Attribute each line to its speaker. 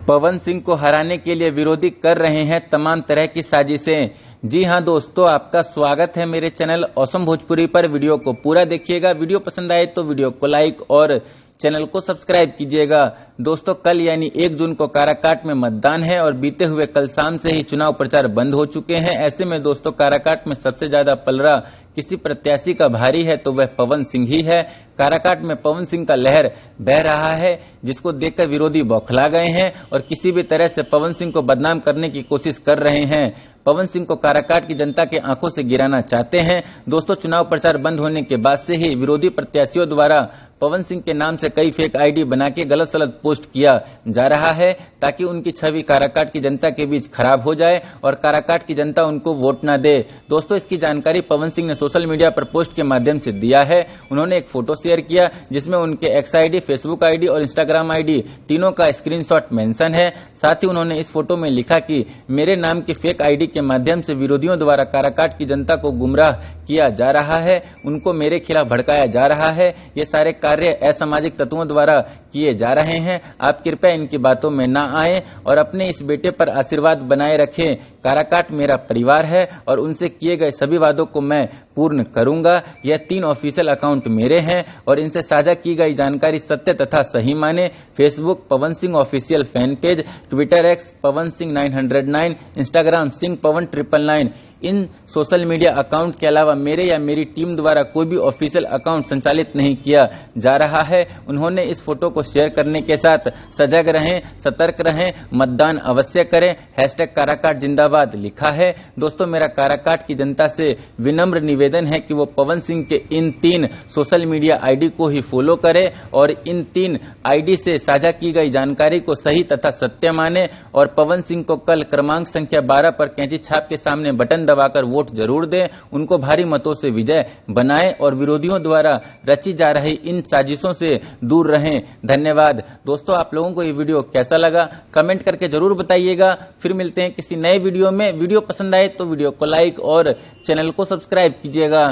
Speaker 1: पवन सिंह को हराने के लिए विरोधी कर रहे हैं तमाम तरह की साजिशें। जी हां दोस्तों, आपका स्वागत है मेरे चैनल ऑसम भोजपुरी पर। वीडियो को पूरा देखिएगा। वीडियो पसंद आए तो वीडियो को लाइक और चैनल को सब्सक्राइब कीजिएगा। दोस्तों, कल यानी 1 जून को काराकाट में मतदान है और बीते हुए कल शाम से ही चुनाव प्रचार बंद हो चुके हैं। ऐसे में दोस्तों, काराकाट में सबसे ज्यादा पलड़ा किसी प्रत्याशी का भारी है तो वह पवन सिंह ही है। काराकाट में पवन सिंह का लहर बह रहा है, जिसको देखकर विरोधी बौखला गए हैं और किसी भी तरह से पवन सिंह को बदनाम करने की कोशिश कर रहे हैं। पवन सिंह को काराकाट की जनता के आंखों से गिराना चाहते हैं। दोस्तों, चुनाव प्रचार बंद होने के बाद से ही विरोधी प्रत्याशियों द्वारा पवन सिंह के नाम से कई फेक आईडी बना के गलत सलत पोस्ट किया जा रहा है, ताकि उनकी छवि काराकाट की जनता के बीच खराब हो जाए और काराकाट की जनता उनको वोट न दे। दोस्तों, इसकी जानकारी पवन सिंह ने सोशल मीडिया पर पोस्ट के माध्यम से दिया है। उन्होंने एक फोटो शेयर किया जिसमें उनके एक्स आईडी, फेसबुक आईडी और इंस्टाग्राम आईडी तीनों का स्क्रीनशॉट मेंशन है। साथ ही उन्होंने इस फोटो में लिखा कि मेरे नाम की फेक आईडी के माध्यम से विरोधियों द्वारा काराकाट की जनता को गुमराह किया जा रहा है, उनको मेरे खिलाफ भड़काया जा रहा है। ये सारे कार्य असामाजिक तत्वों द्वारा किए जा रहे हैं। आप कृपया इनकी बातों में ना आएं और अपने इस बेटे पर आशीर्वाद बनाए रखें। काराकाट मेरा परिवार है और उनसे किए गए सभी वादों को मैं पूर्ण करूंगा। यह 3 ऑफिशियल अकाउंट मेरे हैं और इनसे साझा की गई जानकारी सत्य तथा सही माने। Facebook Pawan Singh official fan page, Twitter X Pawan Singh 909, Instagram Singh Pawan 999। इन सोशल मीडिया अकाउंट के अलावा मेरे या मेरी टीम द्वारा कोई भी ऑफिशियल अकाउंट संचालित नहीं किया जा रहा है। उन्होंने इस फोटो को शेयर करने के साथ सजग रहें, सतर्क रहें, मतदान अवश्य करें, #काराकाट जिंदाबाद लिखा है। दोस्तों, मेरा काराकाट की जनता से विनम्र निवेदन है कि वो पवन सिंह के इन 3 सोशल मीडिया आईडी को ही फॉलो करें और इन 3 आईडी से साझा की गई जानकारी को सही तथा सत्य माने और पवन सिंह को कल क्रमांक संख्या 12 पर कैंची छाप के सामने बटन दबाकर वोट जरूर दें। उनको भारी मतों से विजय बनाएं और विरोधियों द्वारा रची जा रही इन साजिशों से दूर रहें। धन्यवाद। दोस्तों, आप लोगों को ये वीडियो कैसा लगा कमेंट करके जरूर बताइएगा। फिर मिलते हैं किसी नए वीडियो में। वीडियो पसंद आए तो वीडियो को लाइक और चैनल को सब्सक्राइब कीजिएगा।